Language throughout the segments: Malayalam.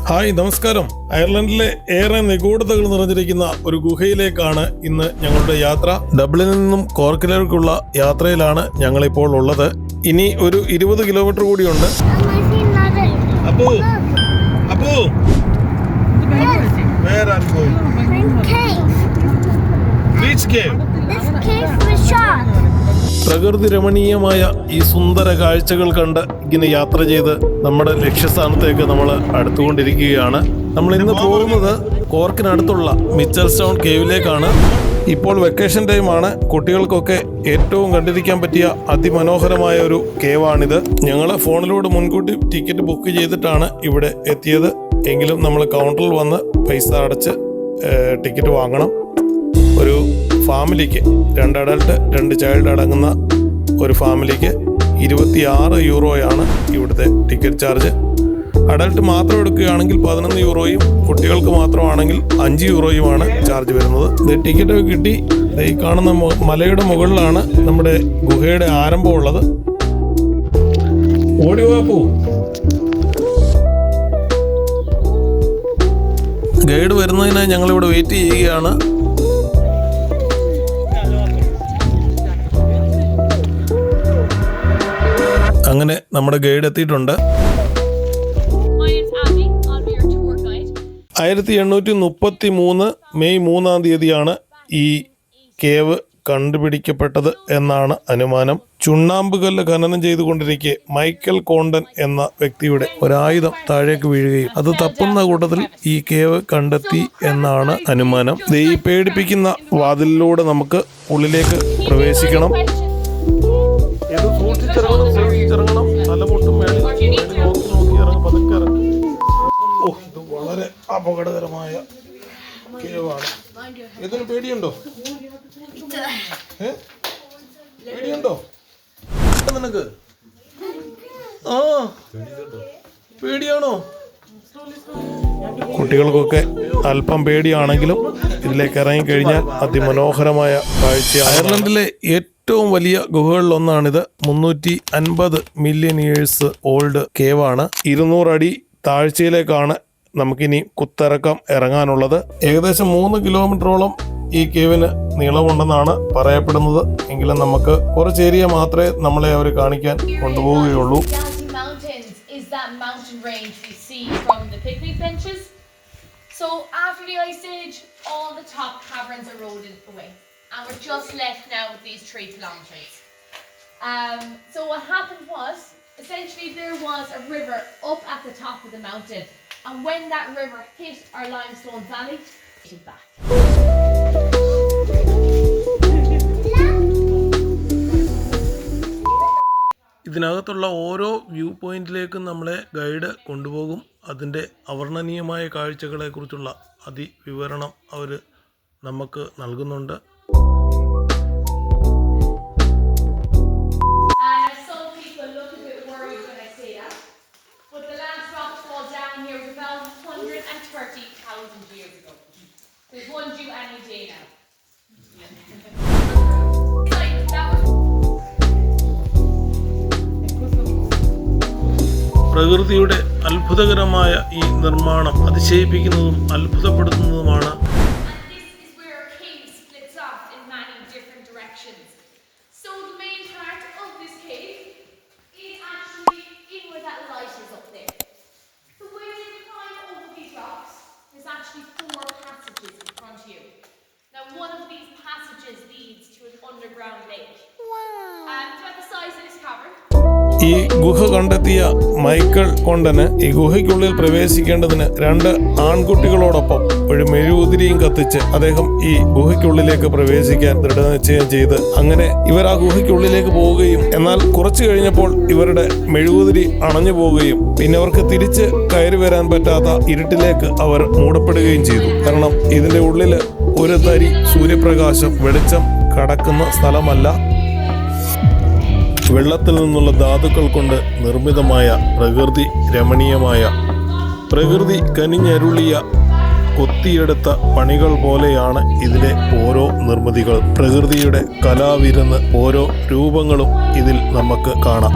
ഹായ്, നമസ്കാരം. അയർലൻഡിലെ ഏറെ നിഗൂഢതകൾ നിറഞ്ഞിരിക്കുന്ന ഒരു ഗുഹയിലേക്കാണ് ഇന്ന് ഞങ്ങളുടെ യാത്ര. ഡബ്ലിനിൽ നിന്നും കോർക്കിലേക്കുള്ള യാത്രയിലാണ് ഞങ്ങളിപ്പോൾ ഉള്ളത്. ഇനി ഒരു 20 കിലോമീറ്റർ കൂടിയുണ്ട്. അപ്പോ where are you going? Which cave? This cave was shot. പ്രകൃതി രമണീയമായ ഈ സുന്ദര കാഴ്ചകൾ കണ്ട് ഇങ്ങനെ യാത്ര ചെയ്ത് നമ്മുടെ ലക്ഷ്യസ്ഥാനത്തേക്ക് നമ്മൾ അടുത്തുകൊണ്ടിരിക്കുകയാണ്. നമ്മൾ ഇന്ന് പോകുന്നത് കോർക്കിനടുത്തുള്ള മിച്ചൽസ്റ്റൗൺ കേവിലേക്കാണ്. ഇപ്പോൾ വെക്കേഷൻ ടൈമാണ്. കുട്ടികൾക്കൊക്കെ ഏറ്റവും കണ്ടിരിക്കാൻ പറ്റിയ അതിമനോഹരമായ ഒരു കേവാണിത്. ഞങ്ങൾ ഫോണിലൂടെ മുൻകൂട്ടി ടിക്കറ്റ് ബുക്ക് ചെയ്തിട്ടാണ് ഇവിടെ എത്തിയത്. എങ്കിലും നമ്മൾ കൗണ്ടറിൽ വന്ന് പൈസ അടച്ച് ടിക്കറ്റ് വാങ്ങണം. ഒരു ഫാമിലിക്ക് 2 അഡൽട്ട് 2 ചൈൽഡ് അടങ്ങുന്ന ഒരു ഫാമിലിക്ക് 26 യൂറോയാണ് ഇവിടുത്തെ ടിക്കറ്റ് ചാർജ്. അഡൽട്ട് മാത്രം എടുക്കുകയാണെങ്കിൽ 11 യൂറോയും കുട്ടികൾക്ക് മാത്രമാണെങ്കിൽ 5 യൂറോയുമാണ് ചാർജ് വരുന്നത്. ടിക്കറ്റ് കിട്ടി. ഈ കാണുന്ന മലയുടെ മുകളിലാണ് നമ്മുടെ ഗുഹയുടെ ആരംഭമുള്ളത്. ഓടിവാപ്പൂ. ഗൈഡ് വരുന്നതിനായി ഞങ്ങളിവിടെ വെയിറ്റ് ചെയ്യുകയാണ്. അങ്ങനെ നമ്മുടെ ഗൈഡ് എത്തിയിട്ടുണ്ട്. 1833 മെയ് 3-ാം തീയതിയാണ് ഈ കേവ് കണ്ടുപിടിക്കപ്പെട്ടത് എന്നാണ് അനുമാനം. ചുണ്ണാമ്പുകല്ല് ഖനനം ചെയ്തുകൊണ്ടിരിക്കെ മൈക്കൽ കോണ്ടൻ എന്ന വ്യക്തിയുടെ ഒരായുധം താഴേക്ക് വീഴുകയും അത് തപ്പുന്ന കൂട്ടത്തിൽ ഈ കേവ് കണ്ടെത്തി എന്നാണ് അനുമാനം. ഈ പേടിപ്പിക്കുന്ന വാതിലിലൂടെ നമുക്ക് ഉള്ളിലേക്ക് പ്രവേശിക്കണം. സൂക്ഷിച്ചിറങ്ങണം. തലമുട്ടും മേളിൽ നോക്കി ഇറങ്ങും. പതുക്കെ ഇറങ്ങും. ഇത് വളരെ അപകടകരമായ കേവാണ്. ഇതിന് പേടിയുണ്ടോ? പേടിയുണ്ടോ നിനക്ക്? പേടിയാണോ? കുട്ടികൾക്കൊക്കെ അല്പം പേടിയാണെങ്കിലും ഇതിലേക്ക് ഇറങ്ങിക്കഴിഞ്ഞാൽ അതിമനോഹരമായ കാഴ്ച. അയർലൻഡിലെ ഏറ്റവും വലിയ ഗുഹകളിലൊന്നാണിത്. 350 മില്യൺ ഇയേഴ്സ് ഓൾഡ് കേവാണ്. 200 അടി താഴ്ചയിലേക്കാണ് നമുക്കിനി കുത്തിറക്കം ഇറങ്ങാനുള്ളത്. ഏകദേശം 3 കിലോമീറ്ററോളം ഈ കേവിന് നീളമുണ്ടെന്നാണ് പറയപ്പെടുന്നത്. എങ്കിലും നമുക്ക് കുറച്ച് ഏരിയ മാത്രമേ നമ്മളെ അവർ കാണിക്കാൻ കൊണ്ടുപോവുകയുള്ളൂ. So after the ice age, all the top caverns eroded away, and we're just left now with these 3 kilometers. So what happened was, essentially there was a river up at the top of the mountain, and when that river hit our limestone valley, it was back. ഇതിനകത്തുള്ള ഓരോ വ്യൂ പോയിന്റിലേക്കും നമ്മളെ ഗൈഡ് കൊണ്ടുപോകും. അതിൻ്റെ അവർണ്ണനീയമായ കാഴ്ചകളെക്കുറിച്ചുള്ള അതിവിവരണം അവർ നമുക്ക് നൽകുന്നുണ്ട്. പ്രകൃതിയുടെ അത്ഭുതകരമായ ഈ നിർമ്മാണം അതിശയിപ്പിക്കുന്നതും അത്ഭുതപ്പെടുത്തുന്നതുമാണ്. ഈ ഗുഹ കണ്ടെത്തിയ മൈക്കൽ കോണ്ടന് ഈ ഗുഹയ്ക്കുള്ളിൽ പ്രവേശിക്കേണ്ടതിന് 2 ആൺകുട്ടികളോടൊപ്പം ഒരു മെഴുകുതിരിയും കത്തിച്ച് അദ്ദേഹം ഈ ഗുഹയ്ക്കുള്ളിലേക്ക് പ്രവേശിക്കാൻ ദൃഢനിശ്ചയം ചെയ്ത് അങ്ങനെ ഇവർ ആ ഗുഹയ്ക്കുള്ളിലേക്ക് പോവുകയും എന്നാൽ കുറച്ചു കഴിഞ്ഞപ്പോൾ ഇവരുടെ മെഴുകുതിരി അണഞ്ഞു പോവുകയും പിന്നെ അവർക്ക് തിരിച്ച് കയറി വരാൻ പറ്റാത്ത ഇരുട്ടിലേക്ക് അവർ മൂടപ്പെടുകയും ചെയ്തു. കാരണം ഇതിന്റെ ഉള്ളില് ഒരു തരി സൂര്യപ്രകാശം വെളിച്ചം കടക്കുന്ന സ്ഥലമല്ല. വെള്ളത്തിൽ നിന്നുള്ള ധാതുക്കൾ കൊണ്ട് നിർമ്മിതമായ പ്രകൃതി രമണീയമായ പ്രകൃതി കനിഞ്ഞരുളിയ കൊത്തിയെടുത്ത പണികൾ പോലെയാണ് ഇതിലെ ഓരോ നിർമ്മിതികൾ. പ്രകൃതിയുടെ കലാവിരുന്ന് ഓരോ രൂപങ്ങളും ഇതിൽ നമുക്ക് കാണാം.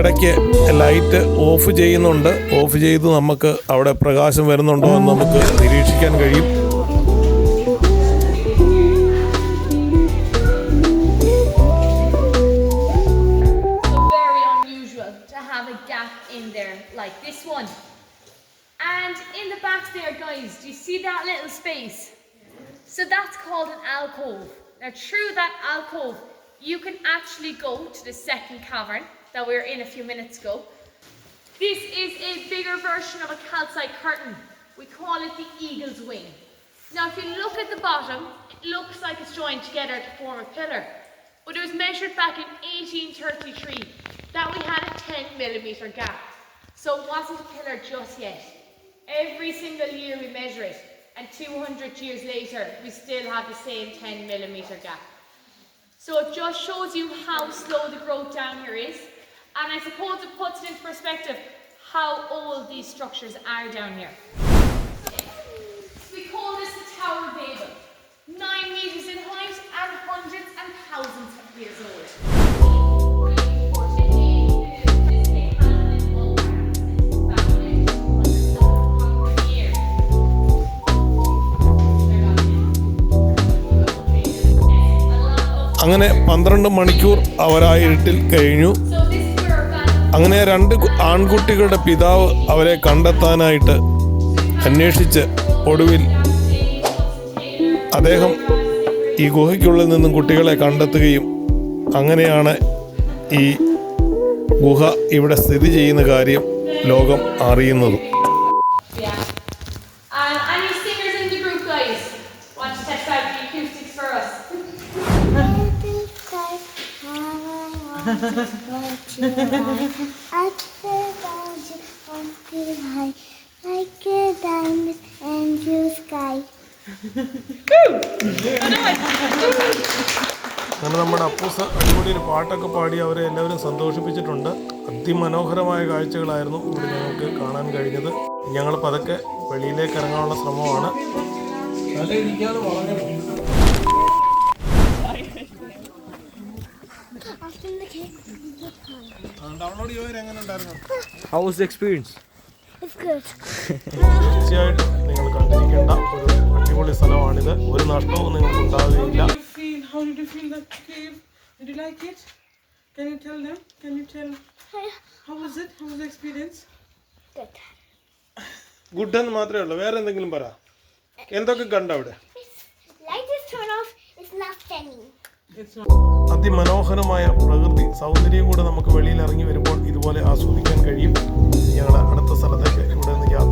ഇടയ്ക്ക് ലൈറ്റ് ഓഫ് ചെയ്യുന്നുണ്ട്. ഓഫ് ചെയ്ത് നമുക്ക് അവിടെ പ്രകാശം വരുന്നുണ്ടോ എന്ന് നമുക്ക് നിരീക്ഷിക്കാൻ കഴിയും. In there like this one, and in the back there, guys, do you see that little space? So that's called an alcove. Now through that alcove you can actually go to the second cavern that we were in a few minutes ago. This is a bigger version of a calcite curtain. We call it the eagle's wing. Now if you look at the bottom, it looks like it's joined together to form a pillar, but it was measured back in 1833 that we had a 10mm gap. So it wasn't a pillar just yet. Every single year we measure it, and 200 years later we still have the same 10mm gap. So it just shows you how slow the growth down here is, and I suppose it puts it into perspective how old these structures are down here. We call this the Tower of Babel. 9 meters in height and hundreds and thousands of years old. അങ്ങനെ 12 മണിക്കൂർ അവരാ ഇരുട്ടിൽ കഴിഞ്ഞു. അങ്ങനെ 2 ആൺകുട്ടികളുടെ പിതാവ് അവരെ കണ്ടെത്താനായിട്ട് അന്വേഷിച്ച് ഒടുവിൽ അദ്ദേഹം ഈ ഗുഹയ്ക്കുള്ളിൽ നിന്നും കുട്ടികളെ കണ്ടെത്തുകയും അങ്ങനെയാണ് ഈ ഗുഹ ഇവിടെ സ്ഥിതി ചെയ്യുന്ന കാര്യം ലോകം അറിയുന്നതും. Like a diamond and blue sky. അങ്ങനെ നമ്മുടെ അപ്പൂസ് അടിപൊളി ഒരു പാട്ടൊക്കെ പാടി അവരെ എല്ലാവരും സന്തോഷിപ്പിച്ചിട്ടുണ്ട്. അതിമനോഹരമായ കാഴ്ചകളായിരുന്നു ഇവിടെ ഞങ്ങൾക്ക് കാണാൻ കഴിഞ്ഞത്. ഞങ്ങൾ പതുക്കെ വെളിയിലേക്ക് ഇറങ്ങാനുള്ള ശ്രമമാണ്. How was the experience? It's good. തീർച്ചയായിട്ടും നിങ്ങൾ കണ്ടിരിക്കേണ്ട ഒരു അടിപൊളി സ്ഥലമാണിത്. ഒരു നഷ്ടവും നിങ്ങൾക്ക് ഉണ്ടാവുകയില്ല. How did you feel that cave? Did you like it? Can you tell them? Can you tell? How was it? How was the experience? Good. Good എന്ന് മാത്രമേ ഉള്ളൂ, വേറെ എന്തെങ്കിലും പറ. എന്തൊക്കെ കണ്ട അവിടെ? Light is turned off. It's not standing. അതിമനോഹരമായ പ്രകൃതി സൗന്ദര്യം കൂടെ നമുക്ക് വെളിയിൽ ഇറങ്ങി വരുമ്പോൾ ഇതുപോലെ ആസ്വദിക്കാൻ കഴിയും. ഞങ്ങൾ അടുത്ത സ്ഥലത്തേക്ക് ഇവിടെ നിന്ന് യാത്ര